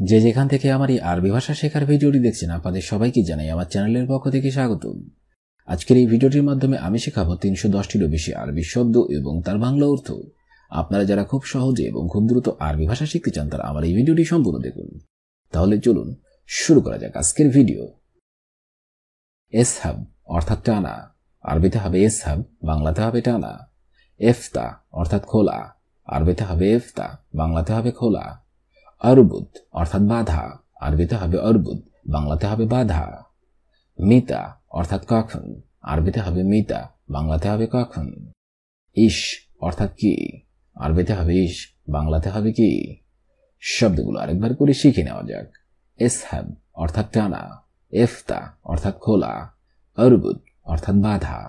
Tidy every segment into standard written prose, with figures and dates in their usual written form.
যে যেখান থেকে আমার এই আরবি ভাষা শেখার ভিডিওটি দেখছেন আপনাদের সবাইকে জানাই আমার চ্যানেলের পক্ষ থেকে স্বাগতম। আজকের এই ভিডিওটির মাধ্যমে আমি শেখাবো 310টিরও বেশি আরবি শব্দ এবং তার বাংলা অর্থ। আপনারা যারা খুব সহজে এবং খুব দ্রুত আরবি ভাষা শিখতে চান তারা আমার এই ভিডিওটি সম্পূর্ণ দেখুন। তাহলে চলুন শুরু করা যাক আজকের ভিডিও। এসহাব অর্থাৎ টানা, আরবিতে হবে এসহাব, বাংলাতে হবে টানা। এফতা অর্থাৎ খোলা, আরবিতে হবে এফতা, বাংলাতে হবে খোলা। অর্বুদ অর্থাৎ বাধা, আরবিতে হবে অর্বুদ, বাংলাতে হবে বাধা। মিতা অর্থাৎ কখন, আরবিতে হবে মিতা, বাংলাতে হবে কখন। ইশ অর্থাৎ কি, আরবিতে হবে ইশ, বাংলাতে হবে কি। শব্দগুলো আরেকবার করে শিখে নেওয়া যাক। এসহাব অর্থাৎ টানা, এফতা অর্থাৎ খোলা, অর্বুদ অর্থাৎ বাধা,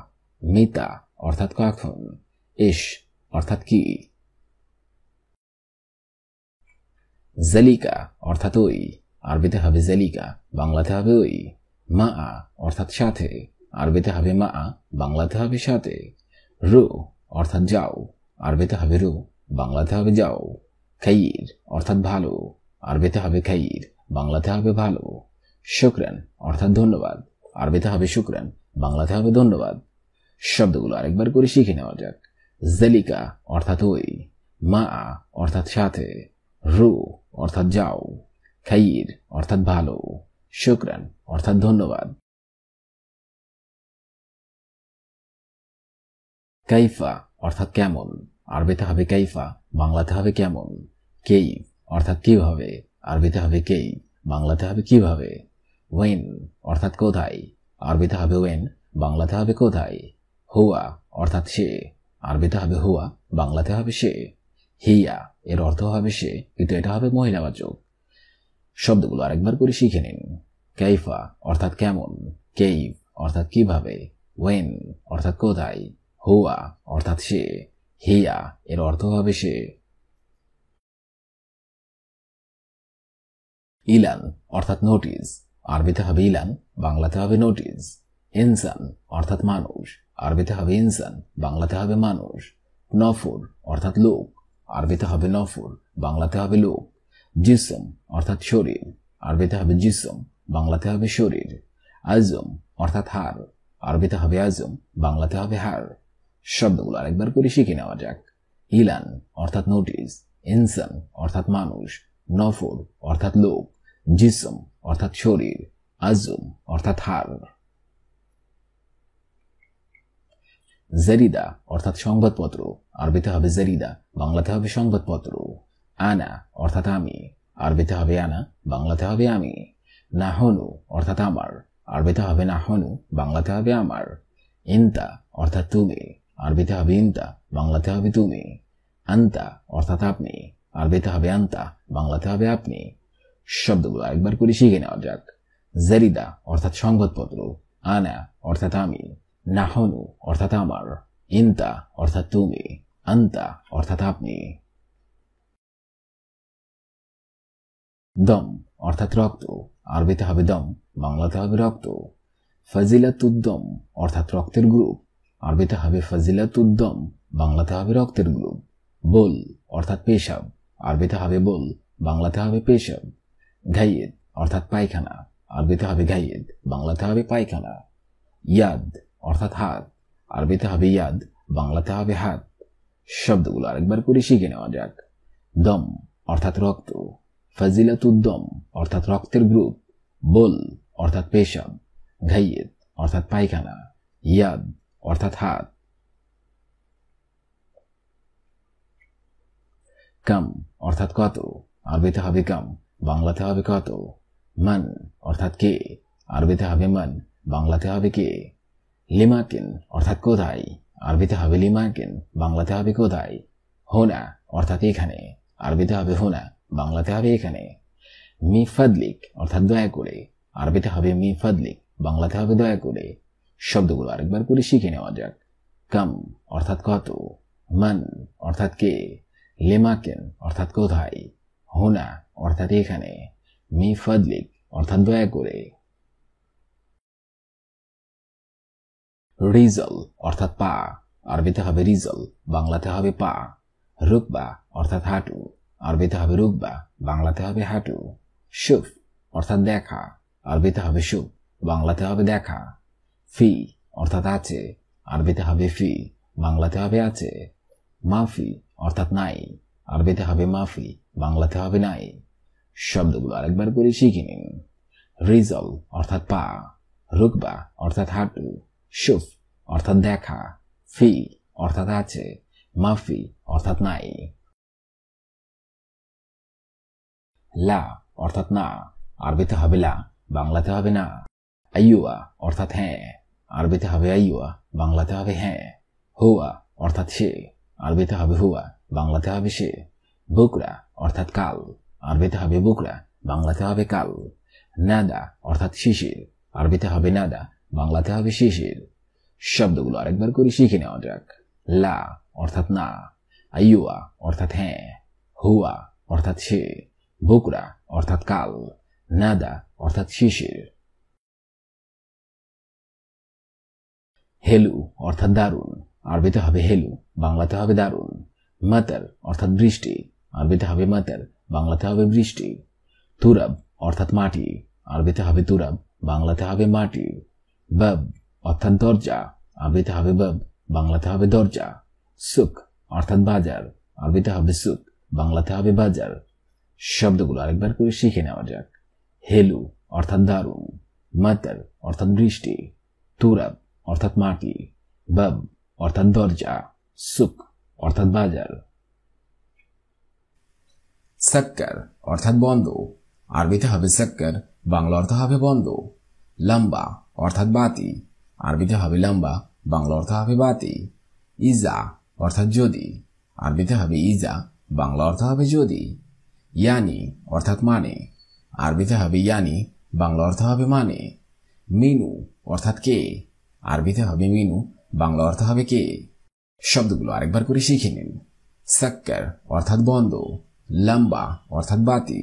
মিতা অর্থাৎ কখন, ইশ অর্থাৎ কি। জালিকা অর্থাৎ ওই, আরবিতে হবে জালিকা, বাংলাতে হবে ওই। মা অর্থাৎ সাথে, আরবিতে হবে মা, বাংলাতে হবে সাথে। রু অর্থাৎ যাও, আরবিতে হবে রু, বাংলাতে হবে যাও। খাইর অর্থাৎ ভালো, আরবিতে হবে খাইর, বাংলাতে হবে ভালো। শুকরান অর্থাৎ ধন্যবাদ, আরবিতে হবে শুকরান, বাংলাতে হবে ধন্যবাদ। শব্দগুলো আরেকবার করে শিখে নেওয়া যাক। জালিকা অর্থাৎ ওই, মা অর্থাৎ সাথে, রু অর্থাৎ যাও, খাইর অর্থাৎ ভালো, শুকরান অর্থাৎ ধন্যবাদ। কাইফা অর্থাৎ কেমন, আরবিতে হবে কাইফা, বাংলাতে হবে কেমন। কেইফ অর্থাৎ কিভাবে, আরবিতে হবে কেইফ, বাংলাতে হবে কিভাবে। ওয়েন অর্থাৎ কোথায়, আরবিতে হবে ওয়েন, বাংলাতে হবে কোথায়। হুয়া অর্থাৎ সে, আরবিতে হবে হুয়া, বাংলাতে হবে সে। হিয়া এর অর্থ হবে সে, কিন্তু এটা হবে মহিলাবাচক। শব্দগুলো আরেকবার করে শিখে নিন। কাইফা অর্থাৎ কেমন, কেইফ অর্থাৎ কিভাবে, ওয়েন অর্থাৎ কোথায়, হুয়া অর্থাৎ সে, হিয়া এর অর্থ হবে সে। ইলান অর্থাৎ নোটিস, আরবিতে হবে ইলান, বাংলাতে হবে নোটিস। ইনসান অর্থাৎ মানুষ, আরবিতে হবে ইনসান, বাংলাতে হবে মানুষ। নফর অর্থাৎ লোক, আরবিতে হবে নফর, বাংলাতে হবে লোক। জিসম অর্থাৎ শরীর, আরবিতে হবে জিসম, বাংলাতে হবে শরীর। আজম অর্থাৎ হার, আরবিতে হবে আজম, বাংলাতে হবে হার। শব্দগুলো আরেকবার করে শিখে নেওয়া যাক। ইলান অর্থাৎ নোটিস, ইনসান অর্থাৎ মানুষ, নফর অর্থাৎ লোক, জিসম অর্থাৎ শরীর, আজম অর্থাৎ হার। জারিদা অর্থাৎ সংবাদপত্র, আরবিতে হবে জারিদা, বাংলাতে হবে সংবাদপত্র। আনা অর্থাৎ আমি, আরবিতে হবে আনা, বাংলাতে হবে আমি। নাহনু অর্থাৎ আমার, আরবিতে হবে নাহনু, বাংলাতে হবে আমার। ইনতা অর্থাৎ তুমি, আরবিতে হবে ইনতা, বাংলাতে হবে তুমি। আন্তা অর্থাৎ আপনি, আরবিতে হবে আন্তা, বাংলাতে হবে আপনি। শব্দগুলো একবার করে শিখে নেওয়া যাক। জারিদা অর্থাৎ সংবাদপত্র, আনা অর্থাৎ আমি, নাহনু অর্থাৎ আমার, ইনতা অর্থাৎ তুমি, আন্তা অর্থাৎ আপনি। দম অর্থাৎ রক্ত, আরবিতে হবে দম, বাংলাতে হবে রক্ত। ফাজিলাতুদ্দম অর্থাৎ রক্তের গ্রুপ, আরবিতে হবে ফাজিলাতুদ্দম, বাংলাতে হবে রক্তের গ্রুপ। বোল অর্থাৎ পেশাব, আরবিতে হবে বোল, বাংলাতে হবে পেশাব। ঘাইয়েদ অর্থাৎ পায়খানা, আরবিতে হবে ঘাইয়েদ, বাংলাতে হবে পায়খানা। ইয়াদ অর্থাৎ হাত, আরবিতে হবে ইয়াদ, বাংলাতে হবে হাত। শব্দগুলো আরেকবার করে শিখে নেওয়া যাক। দম অর্থাৎ রক্ত, ফাজিলাতুদ্দম অর্থাৎ রক্তের গ্রুপ, বোল অর্থাৎ পেশাব, ঘাইয়েদ অর্থাৎ পায়খানা, ইয়াদ অর্থাৎ হাত। কাম অর্থাৎ কত, আরবিতে হবে কাম, বাংলাতে হবে কত। মান অর্থাৎ কে, আরবিতে হবে মান, বাংলাতে হবে কে। লিমাকিন অর্থাৎ কোথায়, আরবিতে হবে লিমাকিন, বাংলাতে হবে কোথায়। হোনা অর্থাৎ এখানে, আরবিতে হবে হোনা, বাংলাতে হবে এখানে। মি ফাদলিক অর্থাৎ দয়া করে, আরবিতে হবে মি ফাদলিক, বাংলাতে হবে দয়া করে। শব্দগুলো আরেকবার করে শিখে নেওয়া যাক। কাম অর্থাৎ কত, মান অর্থাৎ কে, লিমাকিন অর্থাৎ কোথায়, হোনা অর্থাৎ এখানে, মি ফাদলিক অর্থাৎ দয়া করে। রিজল অর্থাৎ পা, আরবিতে হবে রিজল, বাংলাতে হবে পা। রুকবা অর্থাৎ হাঁটু, আরবিতে হবে রুকবা, বাংলাতে হবে হাঁটু। শুফ অর্থাৎ দেখা, আরবিতে হবে শুফ, বাংলাতে হবে দেখা। ফি অর্থাৎ আছে, আরবিতে হবে ফি, বাংলাতে হবে আছে। মাফি অর্থাৎ নাই, আরবিতে হবে মাফি, বাংলাতে হবে নাই। শব্দগুলো আরেকবার করে শিখে নিন। রিজল অর্থাৎ পা, রুকবা অর্থাৎ হাঁটু, শুফ অর্থাৎ দেখা, ফি অর্থাৎ আছে, মাফি অর্থাৎ নাই। লা অর্থাৎ না, আরবিতে হবে লা, বাংলাতে হবে না। আইয়ুয়া অর্থাৎ হ্যাঁ, আরবিতে হবে আইয়ুয়া, বাংলাতে হবে হ্যাঁ। হুয়া অর্থাৎ সে, আরবিতে হবে হুয়া, বাংলাতে হবে সে। বুকরা অর্থাৎ কাল, আরবিতে হবে বুকরা, বাংলাতে হবে কাল। নাদা অর্থাৎ শিশির, আরবিতে হবে নাদা, বাংলাতে হবে শিশির। শব্দগুলো আরেকবার করে শিখে নেওয়া যাক। লা অর্থাৎ না, আইয়ুয়া অর্থাৎ হ্যাঁ, হুয়া অর্থাৎ সে, বুকরা অর্থাৎ কাল, নাদা অর্থাৎ শিশির। হেলু অর্থাৎ দারুন, আরবিতে হবে হেলু, বাংলাতে হবে দারুন। মাতার অর্থাৎ বৃষ্টি, আরবিতে হবে মাতার, বাংলাতে হবে বৃষ্টি। তুরাব অর্থাৎ মাটি, আরবিতে হবে তুরাব, বাংলাতে হবে মাটি। বাব অর্থাৎ দরজা, আরবিতে হবে বাব, বাংলাতে হবে দরজা। সুক অর্থাৎ বাজার, আরবিতে হবে সুক, বাংলাতে হবে বাজার। শব্দগুলো আরেকবার করে শিখে নেওয়া যাক। হেলু অর্থাৎ দারুন, মাতার অর্থাৎ বৃষ্টি, তুরাব অর্থাৎ মাটি, বাব অর্থাৎ দরজা, সুক অর্থাৎ বাজার। সাক্কার অর্থাৎ বন্ধ, আরবিতে হবে সাক্কার, বাংলা অর্থ হবে বন্ধ। লম্বা অর্থাৎ বাতি, আরবিতে হবে লম্বা, বাংলা অর্থ হবে বাতি। ইজা অর্থাৎ যদি, আরবিতে হবে ইজা, বাংলা অর্থ হবে যদি। ইয়ানি অর্থাৎ মানে, আরবিতে হবে ইয়ানি, বাংলা অর্থ হবে মানে। মিনু অর্থাৎ কে, আরবিতে হবে মিনু, বাংলা অর্থ হবে কে। শব্দগুলো আরেকবার করে শিখে নিন। সাক্কার অর্থাৎ বন্ধ, লম্বা অর্থাৎ বাতি,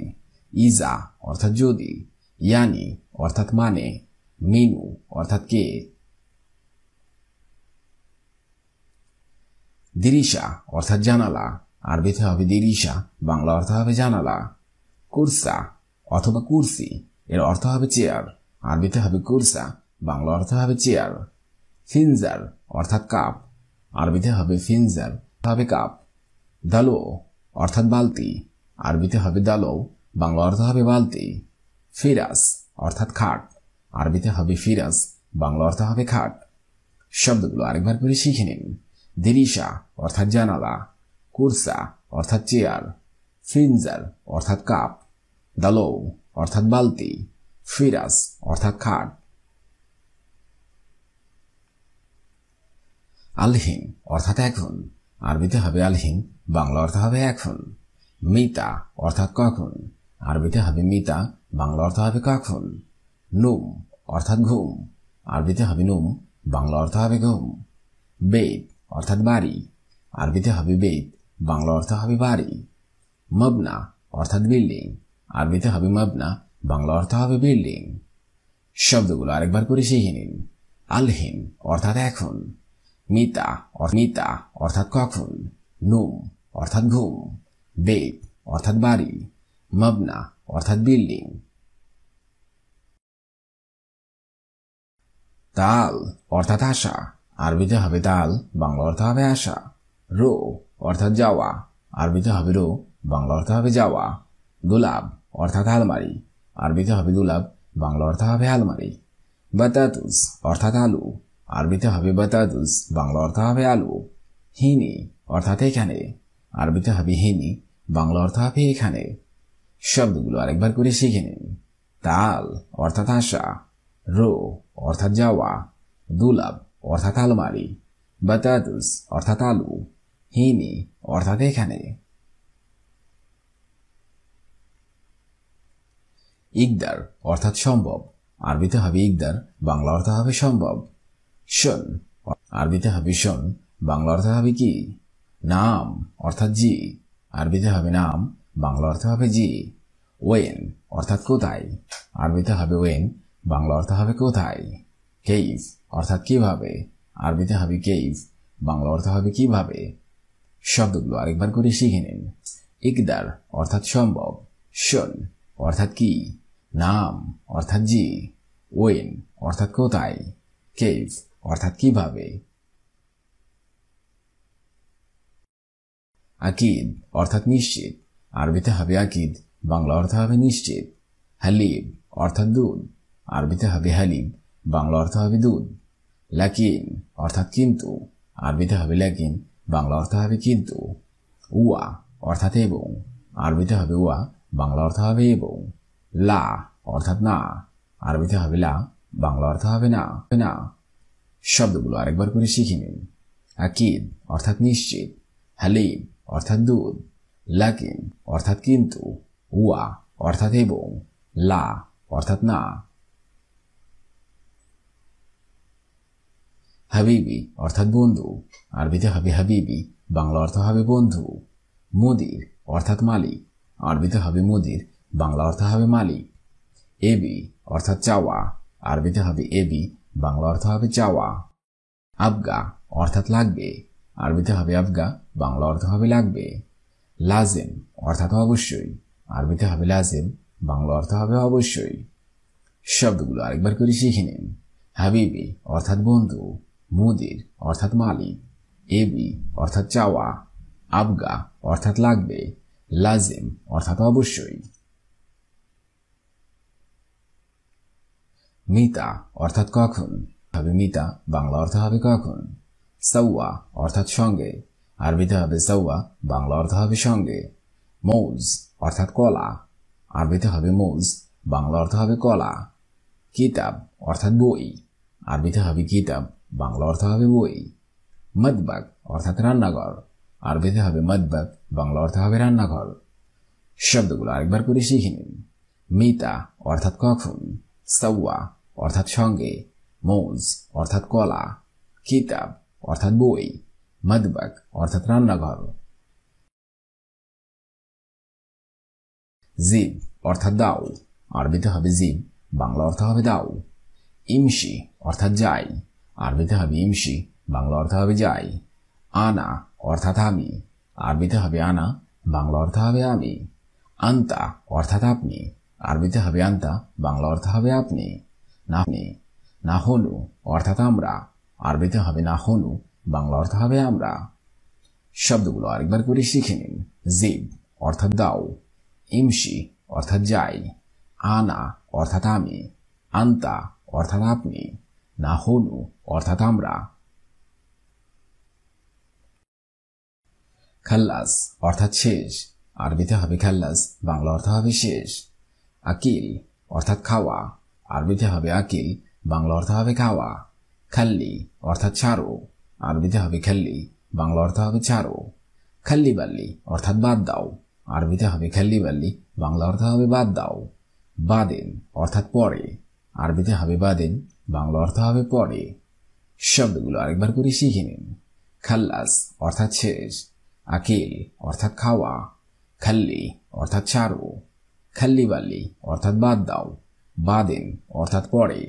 ইজা অর্থাৎ যদি, ইয়ানি অর্থাৎ মানে, মিনু অর্থাৎ কে। দিরিশা অর্থাৎ জানালা, আরবিতে হবে দিরিশা, বাংলা অর্থ হবে জানালা। কুরসা অথবা কুরসি, এর অর্থ হবে চেয়ার, আরবিতে হবে কুরসা, বাংলা অর্থ হবে চেয়ার। ফিনজার অর্থাৎ কাপ, আরবিতে হবে ফিনজার, হবে কাপ। দালো অর্থাৎ বালতি, আরবিতে হবে দালো, বাংলা অর্থ হবে বালতি। ফিরাস অর্থাৎ খাট, আরবিতে হবে ফিরাস, বাংলা অর্থ হবে খাট। শব্দগুলো আরেকবার করে শিখে নিন। দিরিশা অর্থাৎ জানালা, কুরসা অর্থাৎ চেয়ার, ফিনজার অর্থাৎ কাপ, দালো অর্থাৎ বালতি, ফিরাস অর্থাৎ খাট। আলহিন অর্থাৎ এখন, আরবিতে হবে আলহিন, বাংলা অর্থ হবে এখন। মিতা অর্থাৎ কখন, আরবিতে হবে মিতা, বাংলা অর্থ হবে কখন। নুম অর্থাৎ ঘুম, আরবিতে হবে নুম, বাংলা অর্থ হবে ঘুম। বেদ অর্থাৎ বাড়ি, আরবিতে হবে বেদ, বাংলা অর্থ হবে বাড়ি। মবনা অর্থাৎ বিল্ডিং, আরবিতে হবে মবনা, বাংলা অর্থ হবে বিল্ডিং। শব্দগুলো আরেকবার করে শিখে নিন। আলহিন অর্থাৎ এখন, মিতা অর্থাৎ কখন, নুম অর্থাৎ ঘুম, বেদ অর্থাৎ বাড়ি, মবনা অর্থাৎ বিল্ডিং। তাল অর্থাৎ আশা, আরবিতে হবে তাল, বাংলা অর্থ হবে আশা। রো অর্থাৎ যাওয়া, আরবিতে হবে রো, বাংলা অর্থ হবে যাওয়া। দুলাব অর্থাৎ আলমারি, আরবিতে হবে দুলাব, বাংলা অর্থ হবে আলমারি। বাতাতুস অর্থাৎ আলু, আরবিতে হবে বাতাতুস, বাংলা অর্থ হবে আলু। হিনি অর্থাৎ এখানে, আরবিতে হবে হিনি, বাংলা অর্থ হবে এখানে। শব্দগুলো আরেকবার করে শিখে নিন। তাল অর্থাৎ আশা, রো অর্থাৎ যাওয়া, দুলাব অর্থাৎ আলমারি, বাতাতুস অর্থাৎ আলু, হিনি অর্থাৎ এখানে। ইকদার অর্থাৎ সম্ভব, আরবিতে হবে ইকদার, বাংলা অর্থ হবে সম্ভব। শোন আরবিতে হবে শোন, বাংলা অর্থ হবে কি। নাম অর্থাৎ জি, আরবিতে হবে নাম, বাংলা অর্থ হবে জি। ওয়েন অর্থাৎ কোথায়, আরবিতে হবে ওয়েন, বাংলা অর্থ হবে কোথায়। কেইভ অর্থাৎ কিভাবে, আরবিতে হবে কেইভ, বাংলা অর্থ হবে কিভাবে। শব্দগুলো আরেকবার করে শিখে নিন। ইকদার অর্থাৎ সম্ভব, শোন অর্থাৎ কি, নাম অর্থাৎ জি, ওয়েন অর্থাৎ কোথায়, কেভ অর্থাৎ কিভাবে। আকিদ অর্থাৎ নিশ্চিত, আরবিতে হবে আকিদ, বাংলা অর্থ হবে নিশ্চিত। হালিব অর্থাৎ দুধ, আরবিতে হবে হালিব, বাংলা অর্থ হবে দুধ। লাকিন অর্থাৎ কিন্তু, আরবিতে হবে লাকিন, বাংলা অর্থ হবে কিন্তু। উয়া অর্থাৎ এবং, আরবিতে হবে উয়া, বাংলা অর্থ হবে এবং। লা অর্থাৎ না, আরবিতে হবে লা, বাংলা অর্থ হবে না না। শব্দগুলো আরেকবার করে শিখে নিন। আকিদ অর্থাৎ নিশ্চিত, হালিব অর্থাৎ দুধ, লাকিন অর্থাৎ কিন্তু, উয়া অর্থাৎ এবং, লা অর্থাৎ না। হাবিবি অর্থাৎ বন্ধু, আরবিতে হবে হাবিবি, বাংলা অর্থ হবে বন্ধু। মুদির অর্থাৎ মালিক, আরবিতে হবে মুদির, বাংলা অর্থ হবে মালিক। এবি অর্থাৎ চাওয়া, আরবিতে হবে এবি, বাংলা অর্থ হবে চাওয়া। আবগা অর্থাৎ লাগবে, আরবিতে হবে আবগা, বাংলা অর্থ হবে লাগবে। লাজেম অর্থাৎ অবশ্যই, আরবিতে হবে লাজেম, বাংলা অর্থ হবে অবশ্যই। শব্দগুলো আরেকবার করে শিখে নিন। হাবিবি অর্থাৎ বন্ধু, মুদির অর্থাৎ মালিক, এবি অর্থাৎ চাওয়া, আবগা অর্থাৎ লাগবে, লাজেম অর্থাৎ অবশ্যই। মিতা অর্থাৎ কখন, হবে মিতা, বাংলা অর্থ হবে কখন। সৌয়া অর্থাৎ সঙ্গে, আরবিতে হবে সৌয়া, বাংলা অর্থ হবে সঙ্গে। মৌজ অর্থাৎ কলা, আরবিতে হবে মৌজ, বাংলা অর্থ হবে কলা। কিতাব অর্থাৎ বই, আরবিতে হবে কিতাব, বাংলা অর্থ হবে বই। মদবাক অর্থাৎ রান্নাঘর, আরবিতে হবে মদবাক, বাংলা অর্থ হবে রান্নাঘর। শব্দগুলো আরেকবার করে শিখে নিন। মিতা অর্থাৎ কখন, সৌয়া অর্থাৎ সঙ্গে, মৌজ অর্থাৎ কলা, কিতাব অর্থাৎ বই, মদবাক অর্থাৎ রান্নাঘর। জিব অর্থাৎ দাও, আরবিতে হবে জিব, বাংলা অর্থ হবে দাও। ইমশি অর্থাৎ যাই, আরবিতে হবে ইমশি, বাংলা অর্থ হবে যাই। আনা অর্থাৎ আমি, আরবিতে হবে আনা, বাংলা অর্থ হবে আমি। আন্তা অর্থাৎ আপনি, আরবিতে হবে আন্তা, বাংলা অর্থ হবে আপনি। নাহনু অর্থাৎ আমরা, আরবিতে হবে নাহনু, বাংলা অর্থ হবে আমরা। শব্দগুলো আরেকবার করে শিখে নিন। জিব অর্থাৎ দাও, ইমশি অর্থাৎ যাই, আনা অর্থাৎ আমি, আন্তা অর্থাৎ আপনি, নাহনু অর্থাৎ আমরা। খাল্লাস অর্থাৎ শেষ, আরবিতে হবে খাল্লাস, বাংলা অর্থ হবে শেষ। আকিল অর্থাৎ খাওয়া, আরবিতে হবে আকিল, বাংলা অর্থ হবে খাওয়া। খাল্লি অর্থাৎ ছাড়ো, আরবিতে হবে খাল্লি, বাংলা অর্থ হবে ছাড়ো। খাল্লি বাল্লি অর্থাৎ বাদ দাও, আরবিতে হবে খাল্লি বাল্লি, বাংলা অর্থ হবে বাদ দাও। বাদেন অর্থাৎ পরে, আরবিতে হবে বাদেন, বাংলা অর্থ হবে পরে। শব্দগুলো আরেকবার করে শিখে নিন। খাল্লাস অর্থাৎ শেষ, আকিল অর্থাৎ খাওয়া, খাল্লি অর্থাৎ ছাড়ো, খাল্লি বাল্লি অর্থাৎ বাদ দাও, বাদেন অর্থাৎ পরে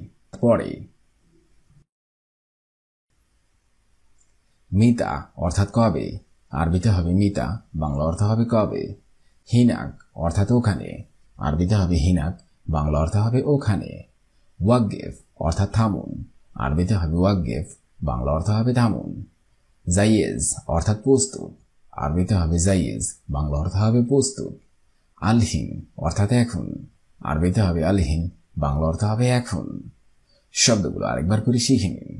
পরে। মিতা অর্থাৎ কবে, আরবিতে হবে মিতা, বাংলা অর্থ হবে কবে। হিনাক অর্থাৎ ওখানে, আরবিতে হবে হিনাক, বাংলা অর্থ হবে ওখানে। ওয়াকগেফ অর্থাৎ থামুন, আরবিতে হবে ওয়াকগেফ, বাংলা অর্থ হবে থামুন। জাইয়েজ অর্থাৎ প্রস্তুত, আরবিতে হবে জাইয়েজ, বাংলা অর্থ হবে প্রস্তুত। আলহিন অর্থাৎ এখন, আরবিতে হবে আলহিন, বাংলা অর্থ হবে এখন। শব্দগুলো আরেকবার করে শিখে নিন।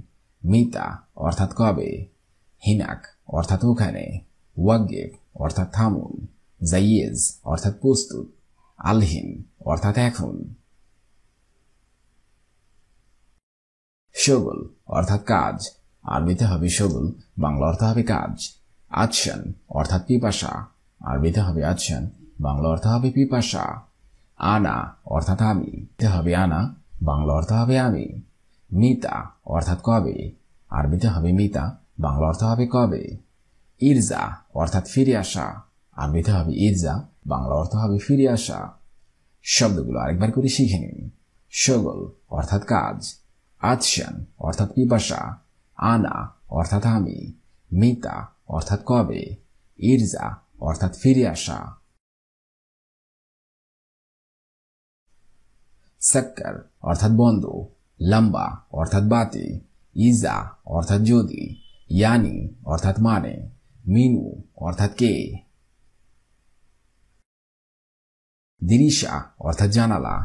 মিতা অর্থাৎ কবে, হিনাক অর্থাৎ ওখানে, ওয়াকগেফ অর্থাৎ থামুন, জাইয়েজ অর্থাৎ প্রস্তুত, আলহিন অর্থাৎ এখন। শগল অর্থাৎ কাজ, আরবিতে হবে শগল, বাংলা অর্থ হবে কাজ। আচ্ছান অর্থাৎ পিপাসা, আরবিতে হবে আচ্ছান, বাংলা অর্থ হবে পিপাসা। আনা অর্থাৎ আমি, হবে আনা, বাংলা অর্থ হবে আমি। মিতা অর্থাৎ কবে, আরবিতে হবে মিতা, বাংলা অর্থ হবে কবে। ইরজা অর্থাৎ ফিরে আসা, আরবিতে হবে ইরজা, বাংলা অর্থ হবে ফিরে আসা। শব্দগুলো আরেকবার করে শিখে নিন। শগল অর্থাৎ কাজ, আচ্ছান অর্থাৎ পিপাসা, আনা অর্থাৎ আমি, মিতা অর্থাৎ কবে, ইরজা অর্থাৎ ফিরে আসা। সাক্কার অর্থাৎ বন্ধ, লম্বা অর্থাৎ বাতি, ইজা অর্থাৎ যদি, ইয়ানি অর্থাৎ মানে, মিনু অর্থাৎ কে, দিরিশা অর্থাৎ জানালা,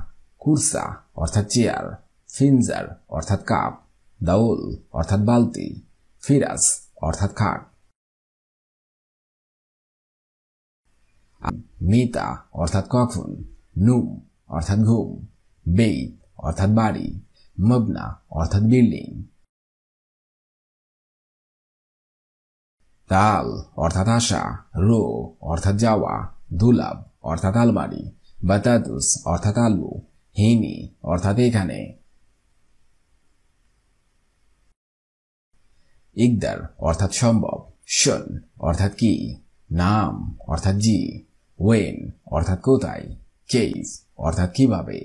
কুরসা অর্থাৎ চেয়ার, ফিনজার অর্থাৎ কাপ, দাউল অর্থাৎ বালতি, ফিরাস অর্থাৎ খাট, মিতা অর্থাৎ কখন, নুম অর্থাৎ ঘুম, বেইত অর্থাৎ বাড়ি, মবনা অর্থাৎ বিল্ডিং, তাল অর্থাৎ আশা, রো অর্থাৎ যাওয়া, দুলাব অর্থাৎ আলমারি, বাতাতুস অর্থাৎ আলু, হিনি অর্থাৎ এখানে, ইকদার অর্থাৎ সম্ভব, শন অর্থাৎ কি, নাম অর্থাৎ জি, ওয়েন অর্থাৎ কোথায়, কেস অর্থাৎ কিভাবে,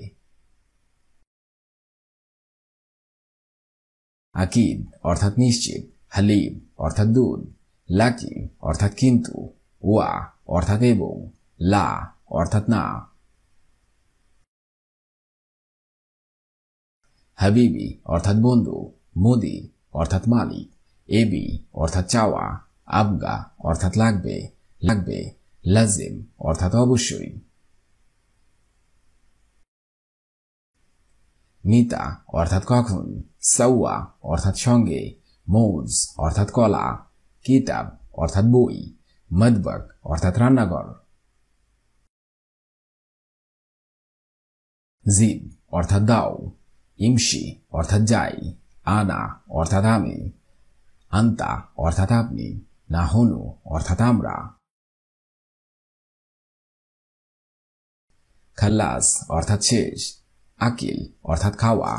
আকিদ অর্থাৎ নিশ্চিত, হালিব অর্থাৎ দুধ, লাকি অর্থাৎ কিন্তু, ওয়া অর্থাৎ এবং, লা অর্থাৎ না, হাবিবি অর্থাৎ বন্ধু, মোদি অর্থাৎ মালিক, এবি অর্থাৎ চাওয়া, আবগা অর্থাৎ লাগবে, লাগবে, লাজিম অর্থাৎ অবশ্যই, মিতা অর্থাৎ কখন, সাওয়া অর্থাৎ সঙ্গে, মৌজ অর্থাৎ কলা, কিতাব অর্থাৎ বই, মদবক অর্থাৎ রান্নাঘর, জিব অর্থাৎ দাও, ইমশি অর্থাৎ যাই, আনা অর্থাৎ আমি, আন্তা অর্থাৎ আপনি, নাহনু অর্থাৎ আমরা, খাল্লাস অর্থাৎ শেষ, আকিল অর্থাৎ খাওয়া,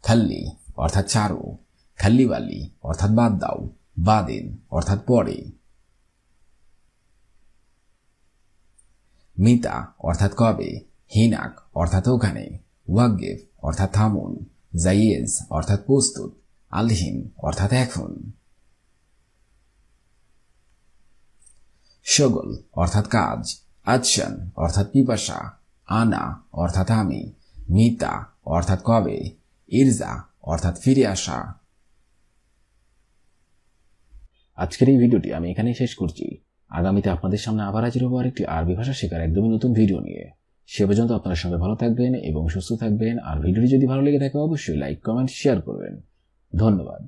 খাল্লি অর্থাৎ চারু, খাল্লিওয়ালি অর্থাৎ বাদ দাও, বাদিন অর্থাৎ পরে, মিতা অর্থাৎ কবে, হিনাক অর্থাৎ ওখানে, ওয়াগিফ অর্থাৎ থামুন, জাইয়েজ অর্থাৎ প্রস্তুত, আলহিন অর্থাৎ এখন, শগল অর্থাৎ কাজ, আচ্ছন অর্থাৎ পিপাসা, আনা অর্থাৎ আমি, মিতা অর্থাৎ কবে, ইরজা অর্থাৎ ফিরে আসা। আজকের এই ভিডিওটি আমি এখানেই শেষ করছি। আগামীতে আপনাদের সামনে আবার হাজির হবো আরেকটি আরবি ভাষা শেখার একদমই নতুন ভিডিও নিয়ে। সে পর্যন্ত আপনারা সবাই ভালো থাকবেন এবং সুস্থ থাকবেন। আর ভিডিওটি যদি ভালো লেগে থাকে অবশ্যই লাইক, কমেন্ট, শেয়ার করবেন। ধন্যবাদ।